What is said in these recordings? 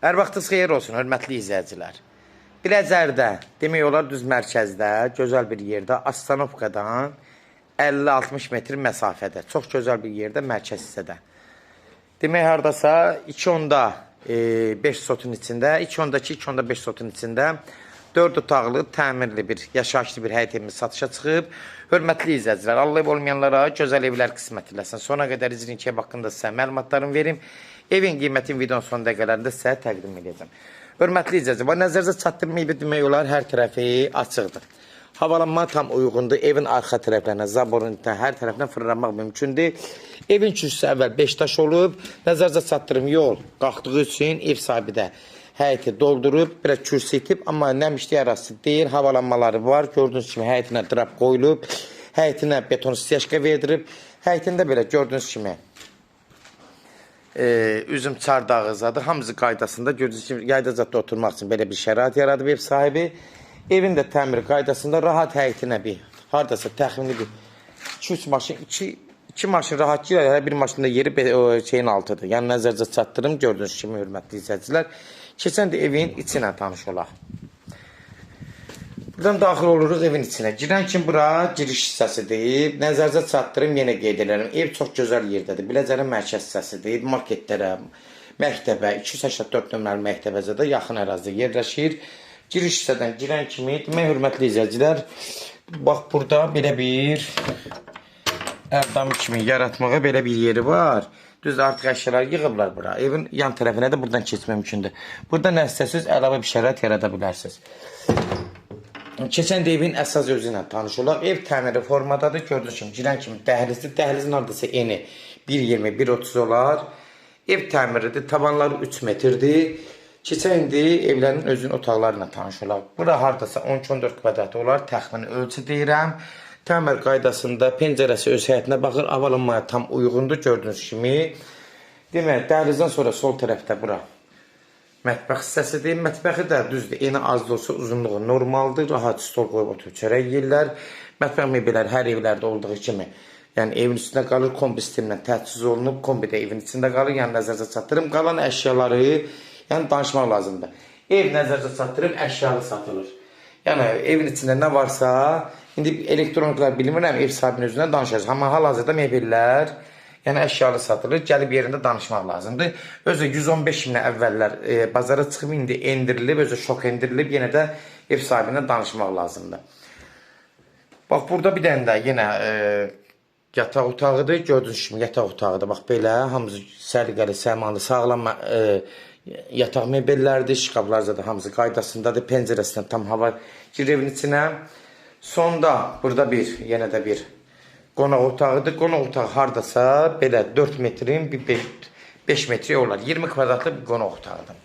Hər vaxtınız xeyir olsun, hörmətli izləyicilər. Biləcərdə, demək olar düz mərkəzdə, gözəl bir yerdə, Astanovkadan 50-60 metr məsafədə, çox gözəl bir yerdə, mərkəz hissədə. Demək, haradasa 2.5 sotun içində, 2.2, 2.5 sotun içində 4 otaqlı, təmirli bir, yaşayışlı bir həyət evimiz satışa çıxıb. Hörmətli izləyicilər, Allah ev olmayanlara gözəl evlər qismət eləsin. Sona qədər izin ki, haqqında sizə məlumatlarımı verim. Evin qiymətin videonun son dəqiqələrində sizə təqdim edəcəm. Hörmətli izləyicilər, nəzərinizə çatdırmayıb demək olar, hər tərəfi açıqdır. Havalanma tam uyğundur. Evin arxa tərəflərinə, zaborun hər tərəfindən fırlanmaq mümkündür. Evin kürsüsü əvvəl 5 daş olub. Nəzərinizə çatdırım yol qalxdığı üçün ev sahibi də həyəti doldurub, biraz kürsü itib, amma nəmişli arası deyil, havalanmaları var. Gördüyünüz kimi həyətinə drap qoyulub, həyətinə beton styaşka verdirib, həyətində belə gördüyünüz kimi üzüm çardağı zadı, hamısı qaydasında. Gördüyünüz kimi yayda zadda oturmaq üçün belə bir şərait yaradıb ev sahibi. Evin də təmir qaydasında rahat həyətinə bir, haradasa təxmini bir 2-3 maşın, 2 maşın rahat girer, hər bir maşında yeri şeyin altıdır. Yəni nəzərinizə çatdırım, gördüyünüz kimi hörmətli izləyicilər. Keçən də evin içinə tanış olaq. Buradan daxil oluruq evin içinə. Girən kimi bura giriş hissəsidir. Nəzərinizə çatdırım, yenə qeyd edirəm. Ev çox gözəl yerdədir. Biləcərin mərkəz hissəsidir. Marketlərə, məktəbə, 284 nömrəli məktəbəzə də yaxın ərazidə yerləşir. Giriş hissədən girən kimi, demək hörmətli izləyicilər, bax burada belə bir ərdam kimi yaratmağa belə bir yeri var. Düz artıq əşyalar yığıblar bura. Evin yan tərəfinə də buradan keçmək mümkündür. Burada nə istəsiniz, əlavə bir şərait yarada bilərsiniz. Keçən də evin əsas özü ilə tanış olaq. Ev təmiri formadadır. Gördüyünüz kimi, girən kimi dəhlizdir. Dəhlizin haradasa eni 1.20, 1.30 olar. Ev təmiridir. Tavanları 3 metrdir. Keçən də evlərin özünün otaqlarına tanış olaq. Bura haradasa 13-14 kvadrat olar. Təxmini ölçü deyirəm. Təmir qaydasında pəncərəsi öz həyətinə baxır, avalanmaya tam uyğundur, gördüyünüz kimi. Demək, dəhlizdən sonra sol tərəfdə bura mətbəx hissəsidir. Mətbəxi də düzdür, eni az da olsa uzunluğu normaldır. Rahat stol qoyub oturub çörək yeyirlər. Mətbəx mebelləri hər evlərdə olduğu kimi, yəni evin üstündə qalır, kombi sistemlə təchiz olunub, kombi də evin içində qalır. Yəni nəzərinizə çatdırım, qalan əşyaları, yəni danışmaq lazımdır. Ev nəzərinizə çatdırım, əşyalı satılır. Yəni evin içində nə varsa, indi elektroniklər bilmirəm, ev sahibinin özündən danışacaq. Amma hal-hazırda mebellər, yəni əşyalı satılır, gəlib yerində danışmaq lazımdır. Özü 115 minə əvvəllər bazara çıxıb, indi endirilib, özü şok endirilib, yenə də ev sahibindən danışmaq lazımdır. Bax, burada bir dənə də yenə yataq otağıdır, gördüyünüz kimi yataq otağıdır. Bax, belə, hamısı səliqəli, səmalı, sağlam yataq mebellərdir, şkaflar da hamısı qaydasındadır, pəncərəsindən tam hava girir evin içinə. Sonda burada yenə də bir qonaq otağıdır. Qonaq otağı haradasa belə 4 metrin 5 metre olar. 20 kvadratlı bir qonaq otağıdır.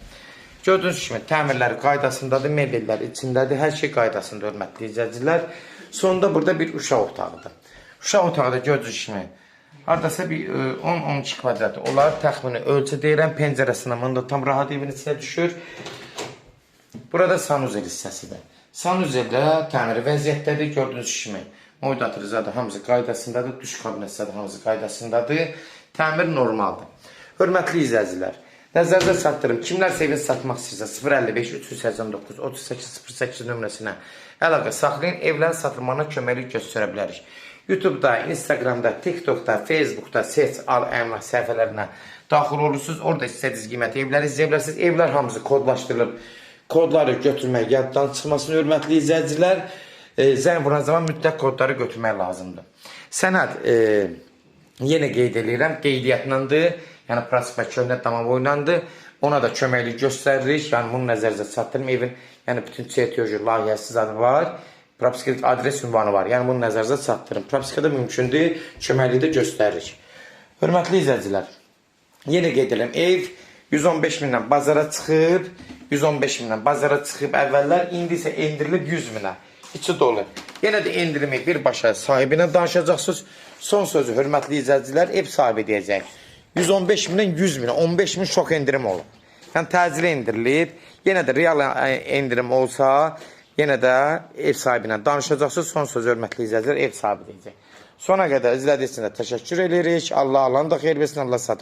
Gördüyünüz kimi təmirləri qaydasındadır, mebellər içindədir, hər şey qaydasındadır, hörmətli izləyicilər. Sonda burada bir uşaq otağıdır. Uşaq otağı da gördüyünüz kimi haradasa bir 10-12 kvadrat olar. Təxmini ölçü deyirəm, pəncərəsindən bunda tam rahat evin içinə düşür. Burada sanuzel hissəsidir. Sanuzeldə təmiri vəziyyətdədir, gördüyünüz kimi. Moydatırıza da hamısı qaydasındadır, duş kabinetsə də hamısı qaydasındadır. Təmir normaldır. Hörmətli izləyicilər, nəzərinizə çatdırım. Kimlərsə evini satmaq istəyirsə 055 389 3808 nömrəsinə əlaqə saxlayın. Evlərin satılmağına köməklik göstərə bilərik. YouTube'da, Instagram'da, TikTok'da, Facebook'da seç, al, əmlak səhifələrinə daxil olursunuz. Orada istədiniz qiyməti evləri izləyə bilərsiniz. Evlər hamısı kodlaşdırılıb. Kodları götürmək yaddan çıxmasını, hörmətli izləyicilər. Zəng vuran zaman mütləq kodları götürmək lazımdır. Sənəd yenə qeyd edirəm, qeydiyyatlandır. Yəni prasma köhnə tamam oynandı. Ona da köməklik göstəririk. Yəni bunu nəzərinizə çatdırım. Evin yəni bütün çertyoju, layihəsi zadı var. Propiskada adres ünvanı var. Yəni bunu nəzərinizə çatdırım. Propiskada mümkündür, köməkliyi də göstəririk. Hörmətli izləyicilər, yenə qeyd edirəm, ev 115 mindən bazara çıxıb, 115 mindən bazara çıxıb əvvəllər, indi isə endirilib 100 minə. İçi dolu. Yenə də endirimi birbaşa sahibinə danışacaqsınız. Son sözü hörmətli izləyicilər, ev sahibi deyəcək. 115 mindən 100 minə, 15 min şok endirim olur. Yəni təcili endirilib. Yenə də real endirim olsa, yenə də ev sahibinə danışacaqsınız. Son sözü hörmətli izləyicilər, ev sahibi deyəcək. Sona qədər izlədiyiniz üçün də təşəkkür edirik. Allah alanı da xeyir versin, Allah satın.